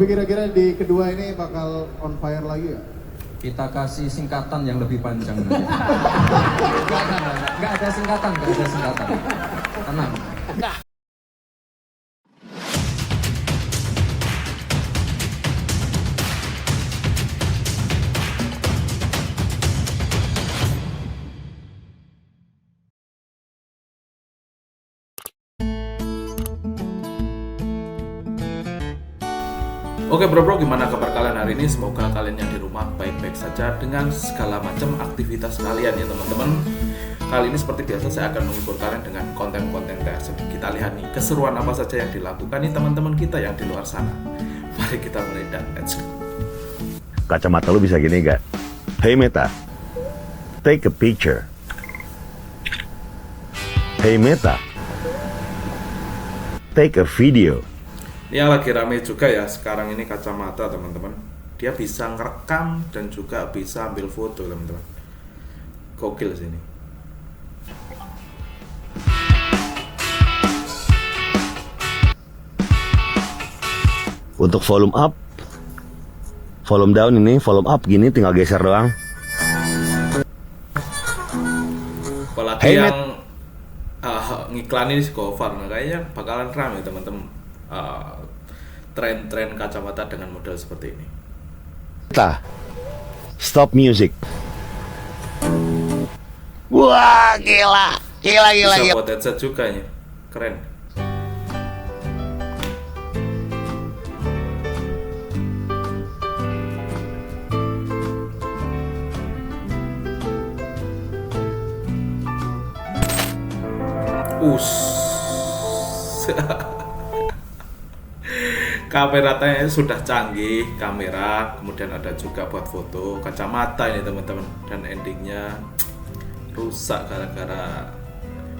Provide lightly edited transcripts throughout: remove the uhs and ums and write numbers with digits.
Kira-kira di kedua ini bakal on fire lagi ya? Kita kasih singkatan yang lebih panjang nanti. Nggak ada singkatan. Tenang. Oke bro, gimana kabar kalian hari ini? Semoga kalian yang di rumah baik-baik saja dengan segala macam aktivitas kalian ya teman-teman. Kali ini seperti biasa saya akan menghibur kalian dengan konten-konten tersebut. Kita lihat nih keseruan apa saja yang dilakukan nih teman-teman kita yang di luar sana. Mari kita mulai dan let's go. Kacamata lu bisa gini gak? Hey Meta, take a picture. Hey Meta, take a video. Ini yang lagi rame juga ya sekarang ini kacamata teman-teman. Dia bisa ngerekam dan juga bisa ambil foto teman-teman. Gokil sini. Untuk volume up, volume down ini, volume up gini tinggal geser doang. Apalagi Hey, yang ngiklanin si Gofar, nah kayaknya bakalan rame teman-teman. Tren-tren kacamata dengan model seperti ini. Meta, stop music. Wah gila. Bisa buat headset juga ya, keren. Kameranya sudah canggih, kamera, kemudian ada juga buat foto, kacamata ini teman-teman, dan endingnya rusak gara-gara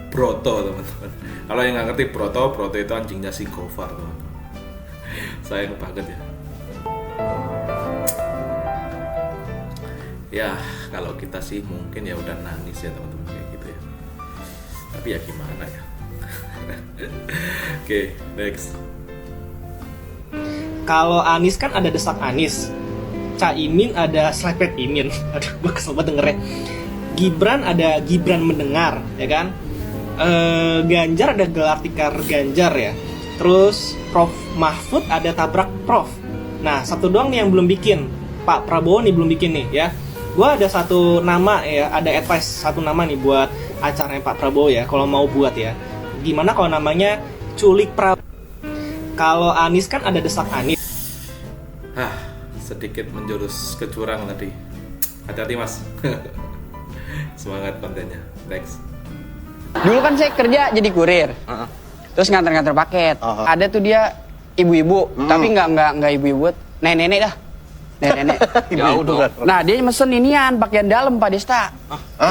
Broto teman-teman. Kalau yang nggak ngerti Broto itu anjingnya si Gofar teman-teman. Sayang banget ya. Ya kalau kita sih mungkin ya udah nangis ya teman-teman kayak gitu ya. Tapi ya gimana ya. Oke, next. Kalau Anies kan ada desak Anies, Caimin ada slepet Imin. Aduh, gue kesel banget dengernya. Gibran ada Gibran mendengar, ya kan? Ganjar ada gelar tikar Ganjar ya. Terus Prof Mahfud ada tabrak Prof. Nah, satu doang nih yang belum bikin. Pak Prabowo nih belum bikin nih ya. Gue ada satu nama ya, ada advice satu nama nih buat acaranya Pak Prabowo ya. Kalau mau buat ya, gimana kalau namanya Culik Prabowo? Kalau Anies kan ada desak Anies. Sedikit menjurus ke curang tadi. Hati-hati mas. Semangat kontennya. Next. Dulu kan saya kerja jadi kurir, terus nganter-nganter paket. Ada tuh dia ibu-ibu, tapi nggak ibu-ibu, nenek-nenek dah, nenek-nenek. Jauh dong. Nah dia mesen inian pakaian dalam Pak Desta,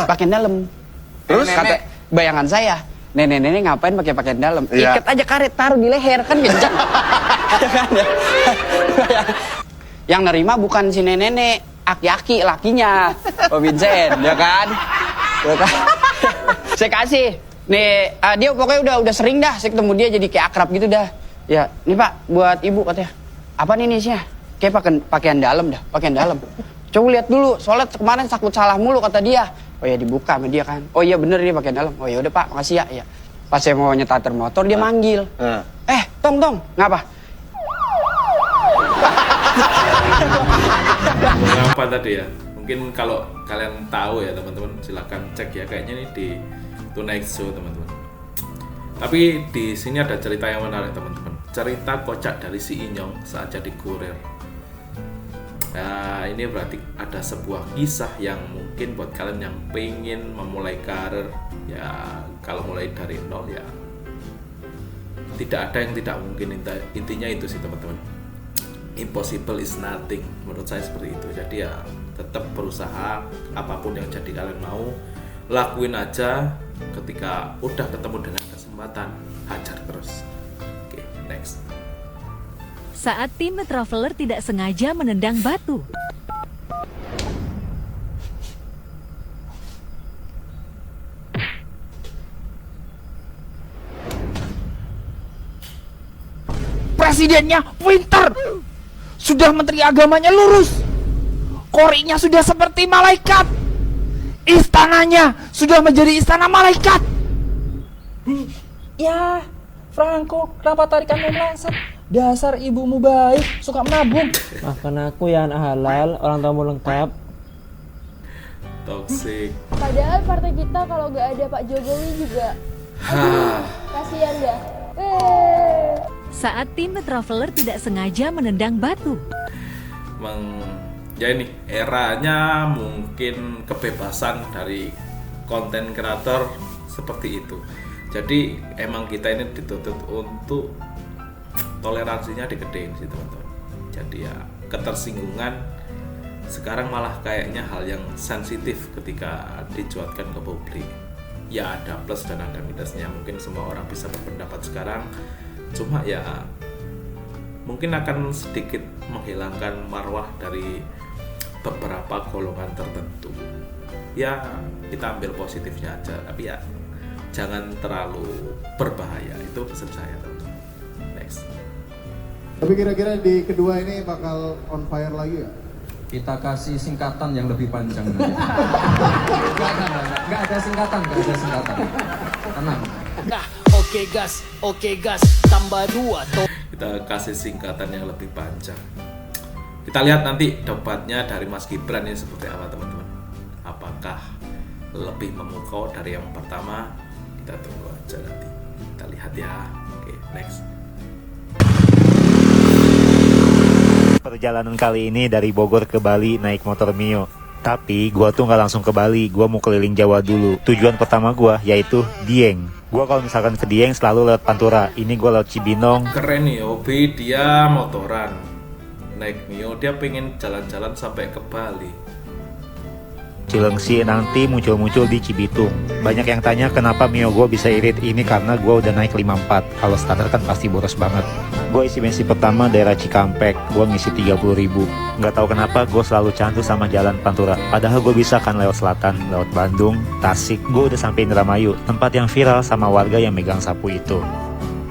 pakaian dalam. Terus kata bayangan saya, nenek-nenek ngapain pakai pakaian dalam? Ikat aja karet, taruh di leher kan kencang. Yang nerima bukan si nenek, aki-aki lakinya, Pak Vincent, ya kan? Saya kasih, nih dia pokoknya udah sering dah, saya ketemu dia jadi kayak akrab gitu dah. Ya, nih Pak, buat ibu katanya. Apa nih isinya? Kayak pakaian dalam dah, pakaian dalam. Coba lihat dulu, soalnya kemarin takut salah mulu kata dia. Oh ya dibuka sama dia kan. Oh iya bener dia pakaian dalam. Oh ya udah Pak, makasih ya. Pas saya mau nyetar motor dia manggil. Tong, ngapa? Apa tadi ya? Mungkin kalau kalian tahu ya teman-teman, silakan cek ya. Kayaknya ini di Tonight Show teman-teman. Tapi di sini ada cerita yang menarik teman-teman. Cerita kocak dari si Inyong saat jadi kurir. Nah, ini berarti ada sebuah kisah yang mungkin buat kalian yang pengen memulai karir ya, kalau mulai dari nol ya tidak ada yang tidak mungkin. Intinya itu sih teman-teman. Impossible is nothing, menurut saya seperti itu. Jadi ya tetap berusaha, apapun yang jadi kalian mau lakuin aja. Ketika udah ketemu dengan kesempatan, hajar terus. Oke, next. Saat tim Traveler tidak sengaja menendang batu. Presidennya pinter. sudah menteri agamanya lurus. Koriknya sudah seperti malaikat. Istananya sudah menjadi istana malaikat. Ya, Franco, kenapa tarikanmu melangsat? Dasar ibumu baik, suka menabung. Maafkan aku ya anak halal, orang tuamu lengkap. Toxic. Padahal partai kita kalau nggak ada Pak Jokowi juga. Kasihan dah. Saat tim Traveler tidak sengaja menendang batu. Ya ini eranya mungkin kebebasan dari konten kreator seperti itu. Jadi emang kita ini dituntut untuk toleransinya digedein sih teman-teman. Jadi ya ketersinggungan sekarang malah kayaknya hal yang sensitif ketika dicuatkan ke publik. Ya ada plus dan ada minusnya. Mungkin semua orang bisa berpendapat sekarang. Cuma ya mungkin akan sedikit menghilangkan marwah dari beberapa golongan tertentu. Ya kita ambil positifnya aja. Tapi ya jangan terlalu berbahaya. Itu pesan saya teman-teman. Next. Tapi kira-kira di kedua ini bakal on fire lagi ya? Kita kasih singkatan yang lebih panjang nanti. Nggak ada singkatan. Tenang. Nah, oke gas, tambah 2. Kita kasih singkatan yang lebih panjang. Kita lihat nanti debatnya dari Mas Gibran ini seperti apa teman-teman. Apakah lebih memukau dari yang pertama? Kita tunggu aja nanti. Kita lihat ya. Oke, next. Perjalanan kali ini dari Bogor ke Bali naik motor Mio. Tapi gua tuh nggak langsung ke Bali, gua mau keliling Jawa dulu. Tujuan pertama gua yaitu Dieng. Gua kalau misalkan ke Dieng selalu lewat Pantura. Ini gua lewat Cibinong. Keren nih, hobi dia motoran. Naik Mio, dia pengen jalan-jalan sampai ke Bali. Cilengsi nanti muncul-muncul di Cibitung. Banyak yang tanya kenapa Mio gue bisa irit. Ini karena gue udah naik 54. Kalau standar kan pasti boros banget. Gue isi bensin pertama daerah Cikampek. Gue ngisi 30.000. Nggak tahu kenapa gue selalu candu sama jalan Pantura. Padahal gue bisa kan lewat selatan, lewat Bandung, Tasik. Gue udah sampai Indramayu, tempat yang viral sama warga yang megang sapu itu.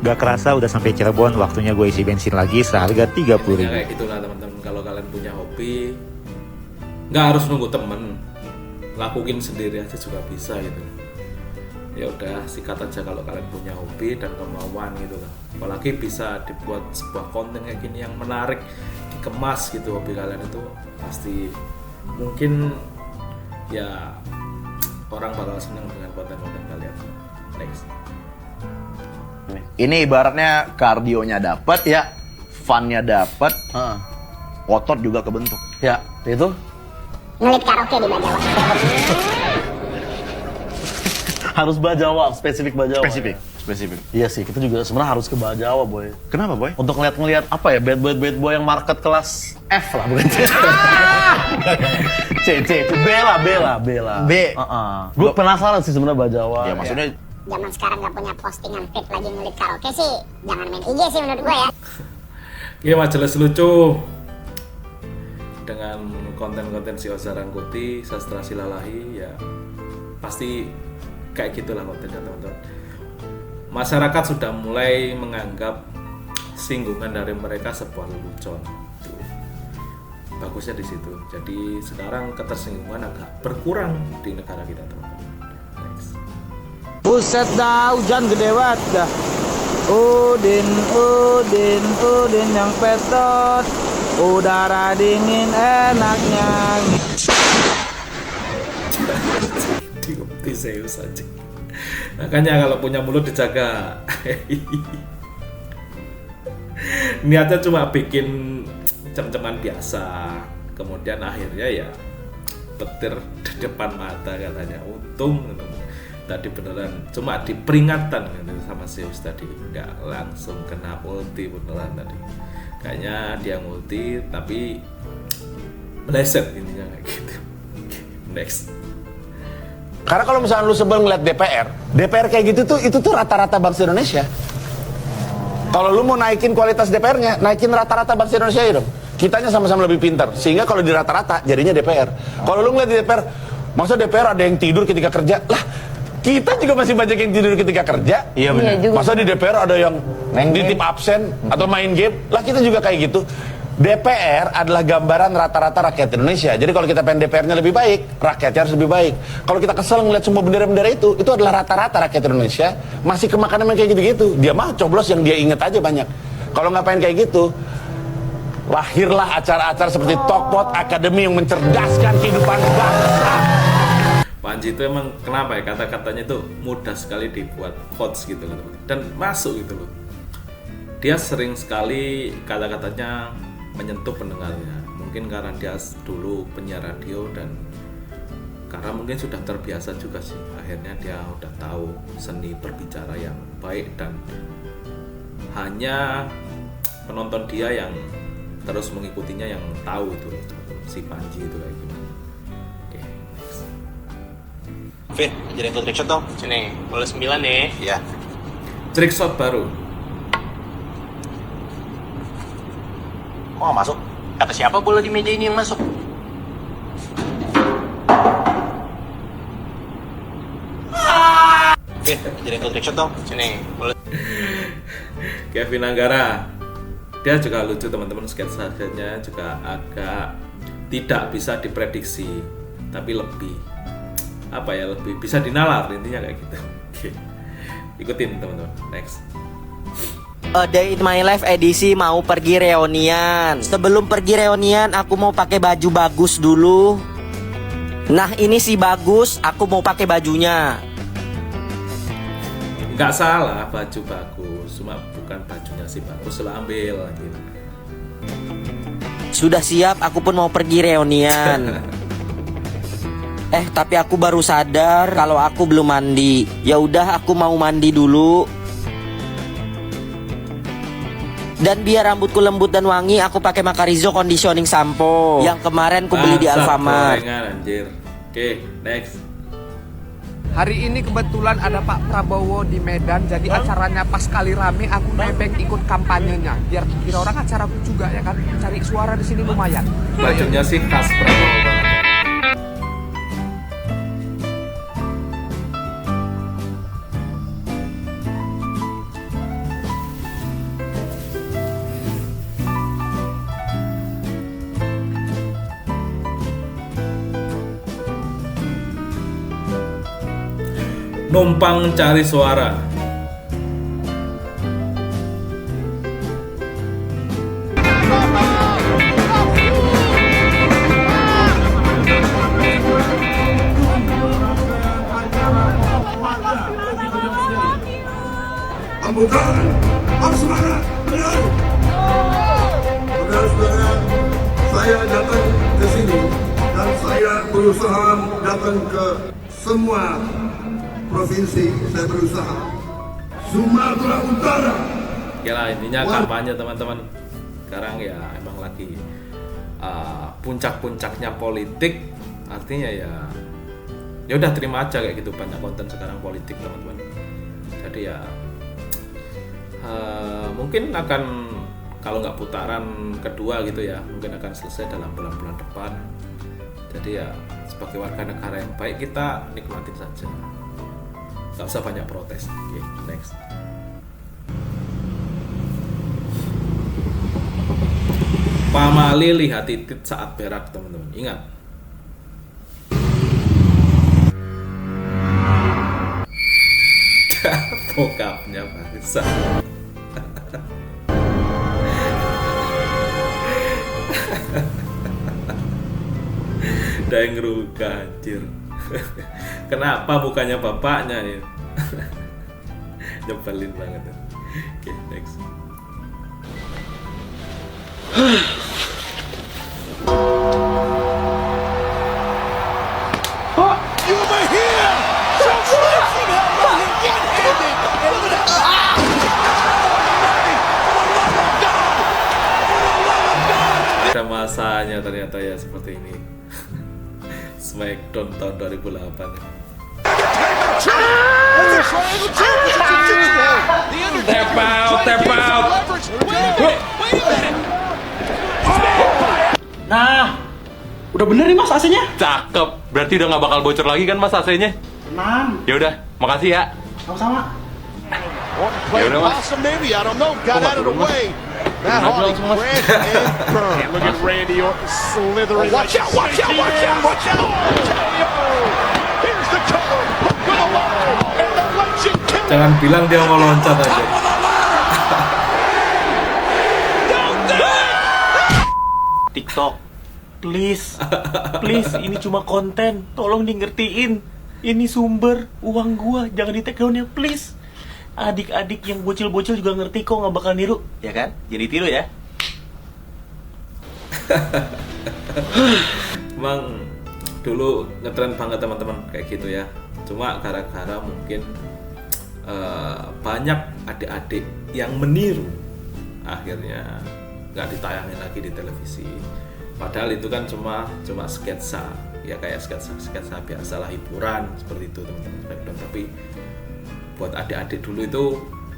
Gak kerasa udah sampai Cirebon. Waktunya gue isi bensin lagi seharga 30.000. Ya kayak gitulah teman-teman. Kalau kalian punya hobi, nggak harus nunggu temen. Lakuin sendiri aja juga bisa gitu. Ya udah sikat aja kalau kalian punya hobi dan kemauan gitu loh. Apalagi bisa dibuat sebuah konten kayak gini yang menarik, dikemas gitu hobi kalian itu pasti mungkin ya orang bakal senang dengan konten-konten kalian. Next. Ini ibaratnya kardionya dapat ya, funnya dapat, otot juga kebentuk. Ya, itu Ngelit karaoke di Bajawa. harus Bajawa, spesifik Bajawa. Spesifik. Iya sih, kita juga sebenarnya harus ke Bajawa, boy. Kenapa, boy? Untuk ngeliat apa ya, bad boy yang market kelas F lah, bukan? C, Bella. B. Gue penasaran sih sebenarnya Bajawa. Ya maksudnya Zaman sekarang nggak punya postingan fit lagi ngelit karaoke sih, jangan main IG sih menurut gue ya. Oke, majelis lucu dengan konten-konten si Oza Rangkuti, Sastra Silalahi, ya pasti kayak gitulah kontennya teman-teman. Masyarakat sudah mulai menganggap singgungan dari mereka sebuah lelucon. Tuh. Bagusnya di situ. Jadi sekarang ketersinggungan agak berkurang di negara kita teman-teman. Next. Buset dah, hujan gede banget dah. Udin yang petot. Udara dingin enaknya. Diukti Zeus saja. Makanya kalau punya mulut dijaga. Niatnya cuma bikin cem-ceman biasa. Kemudian akhirnya ya petir di depan mata katanya. Untung tadi beneran cuma diperingatan gitu sama Zeus tadi, nggak langsung kena ulti beneran tadi. Kayaknya dia ngulti tapi meleset intinya kayak gitu. Next. karena kalau misalnya lu sebel ngeliat DPR kayak gitu tuh, itu tuh rata-rata bangsa Indonesia. Kalau lu mau naikin kualitas DPR-nya, naikin rata-rata bangsa Indonesia ya dong. Kitanya sama-sama lebih pintar, sehingga kalau di rata-rata jadinya DPR. Kalau lu ngeliat di DPR, maksud DPR ada yang tidur ketika kerja, lah kita juga masih banyak yang tidur ketika kerja. Iya benar. Masa di DPR ada yang nitip absen atau main game, lah kita juga kayak gitu. DPR adalah gambaran rata-rata rakyat Indonesia. Jadi kalau kita pengen DPR-nya lebih baik, rakyatnya harus lebih baik. Kalau kita kesel ngeliat semua bendera-bendera itu adalah rata-rata rakyat Indonesia masih kemakanan kayak gitu-gitu. Dia mah coblos yang dia inget aja banyak. Kalau nggak pengen kayak gitu, lahirlah acara-acara seperti Talkpot Academy yang mencerdaskan kehidupan bangsa. Panji itu emang kenapa ya kata-katanya itu mudah sekali dibuat quotes gitu loh, dan masuk gitu loh. Dia sering sekali kata-katanya menyentuh pendengarnya. Mungkin karena dia dulu penyiar radio dan karena mungkin sudah terbiasa juga sih. Akhirnya dia udah tahu seni berbicara yang baik dan hanya penonton dia yang terus mengikutinya yang tahu itu si Panji itu kayak gimana. Oke, next. Fit, jadi ikut trickshot dong. Sini, boleh 9 nih. Iya. Trickshot baru. Kok nggak masuk? Kata siapa bola di meja ini yang masuk? Fit, jadi ikut trickshot dong. Sini, boleh. Kevin Anggara, dia juga lucu teman-teman, sketsa-sketsanya juga agak tidak bisa diprediksi, tapi lebih apa ya, lebih bisa dinalar intinya kayak gitu. Oke, ikutin teman-teman. Next. A Day in My Life edisi mau pergi reunian. Sebelum pergi reunian aku mau pakai baju bagus dulu. Nah ini si bagus, aku mau pakai bajunya. Nggak salah baju bagus, cuma bukan bajunya si bagus, lo ambil gitu. Sudah siap, aku pun mau pergi reunian. Tapi aku baru sadar kalau aku belum mandi. Ya udah aku mau mandi dulu. Dan biar rambutku lembut dan wangi, aku pakai Macarizo Conditioning Shampoo yang kemarin ku beli di Alfamart. Anjir. Oke, next. Hari ini kebetulan ada Pak Prabowo di Medan, jadi acaranya pas kali rame, aku nebeng ikut kampanyenya. Biar kira orang acaraku juga ya kan, cari suara di sini lumayan. Bajunya sih khas Prabowo banget. Numpang cari suara. Ambutan, harus semangat, benar. Saudara-saudara, saya datang ke sini dan saya berusaha datang ke semua provinsi. Saya berusaha Sumatera Utara. Ya intinya kampanye teman-teman. Sekarang ya emang lagi puncak-puncaknya politik, artinya ya udah terima aja kayak gitu, banyak konten sekarang politik teman-teman. Jadi ya mungkin akan kalau nggak putaran kedua gitu ya, mungkin akan selesai dalam bulan-bulan depan. Jadi ya sebagai warga negara yang baik kita nikmatin saja. Gak usah banyak protes. Oke, next. Pamali lihat titit saat berak teman-teman. Ingat. Bokapnya bangsa. Udah ngeruka anjir. Kenapa bukannya bapaknya ya? Nyebelin banget. Oke, next. Ada masanya ternyata ya seperti ini. Smackdown tahun 2008. Tap out, tap out. Nah, udah bener nih mas AC-nya? Cakep. Berarti udah nggak bakal bocor lagi kan mas AC-nya? Tenang. Ya udah, makasih ya. Sama-sama. Ya udah mas. Kok nggak turun, mas? That Harley Quinn is firm. And look at Randy Orton slithering. Watch out, watch out, watch out, watch out. Here's the cover. Hook with a ladder. And the legend killer. Jangan bilang dia mau loncat aja. TikTok, please, please, ini cuma konten, tolong di ngertiin. Ini sumber uang gua, jangan di take down ya, please. Adik-adik yang bocil-bocil juga ngerti kok, nggak bakal niru, ya kan? Jadi tiru ya. Emang dulu ngetren banget teman-teman kayak gitu ya. Cuma gara-gara mungkin banyak adik-adik yang meniru, akhirnya nggak ditayangin lagi di televisi. Padahal itu kan cuma sketsa, ya kayak sketsa biasalah, hiburan seperti itu teman-teman. Tapi buat adik-adik dulu itu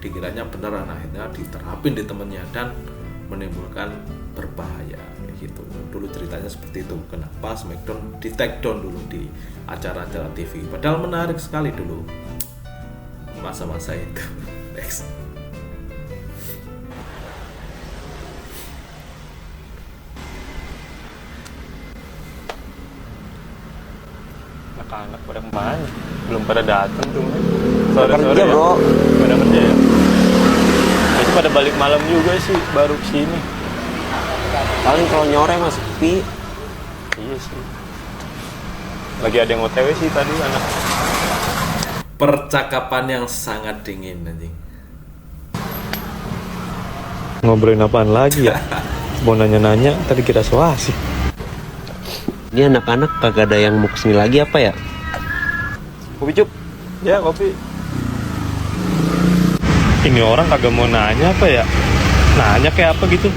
dikiranya beneran, akhirnya diterapin di temennya dan menimbulkan berbahaya kayak gitu. Dulu ceritanya seperti itu. Kenapa Smackdown di take down dulu di acara-acara TV? Padahal menarik sekali dulu masa-masa itu. Next. Anak-anak pada kemana? Belum pada datang tuh. Kerja, ya. bro. Pada kerja ya. Itu pada balik malam juga sih, baru kesini. Paling kalau nyore mas sepi. Iya sih. Lagi ada yang OTW sih tadi anak. Percakapan yang sangat dingin anjing. Ngobrolin apaan lagi ya? Mau nanya-nanya, tadi kita so asik. Ini anak-anak kagak ada yang mau kesini lagi apa ya? Kopi Cup? Ya, kopi. Ini orang kagak mau nanya apa ya? Nanya kayak apa gitu?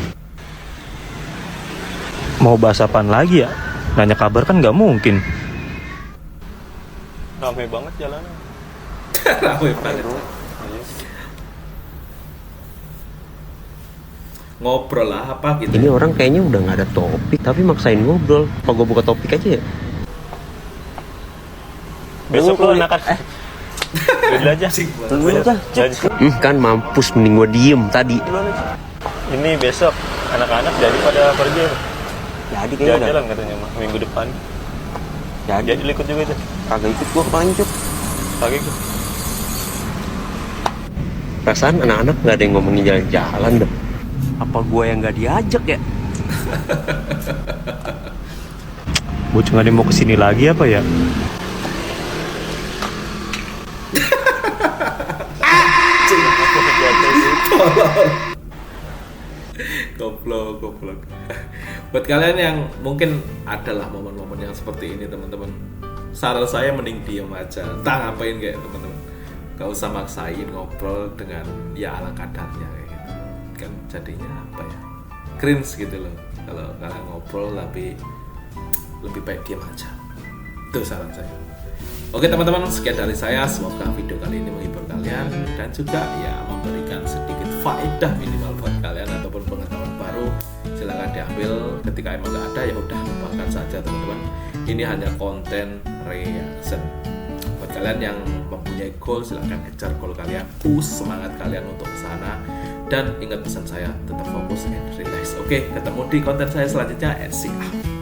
Mau bahas apaan lagi ya? Nanya kabar kan nggak mungkin. Ramai banget jalanan. Ramai banget. Ngobrol lah apa gitu. Ini orang kayaknya udah nggak ada topik, tapi maksain ngobrol. Kalau gue buka topik aja ya. Besok lo enakan. Udah aja. Kan mampus, mending gue diem tadi. Ini besok anak-anak jadi pada pergi. Jadi kayaknya jalan katanya mah minggu depan. Jadi lu ikut juga itu. Kagak ikut gue kelanjut. Kagak ikut. Perasaan anak-anak nggak ada yang ngomongin jalan-jalan deh. Apa gue yang nggak diajak ya? Bocah nggak ada yang mau kesini lagi apa ya? Goblok. Buat kalian yang mungkin adalah momen-momen yang seperti ini teman-teman, saran saya mending diem aja, entah ngapain kayak teman-teman. Gak usah maksain ngobrol dengan ya ala kadarnya kayak gitu. Kan jadinya apa ya? Cringe gitu loh. Kalau kalian ngobrol lebih baik diem aja. Itu saran saya. Oke teman-teman, sekian dari saya. Semoga video kali ini menghibur kalian dan juga ya memberikan sedikit faedah minimal buat kalian ataupun pengetahuan baru. Silakan diambil, ketika emang nggak ada ya udah lupakan saja teman-teman. Ini hanya konten reaction. Buat kalian yang mempunyai goal, silakan kejar goal kalian, push semangat kalian untuk ke sana. Dan ingat pesan saya, tetap fokus and relax. Oke, ketemu di konten saya selanjutnya and see you.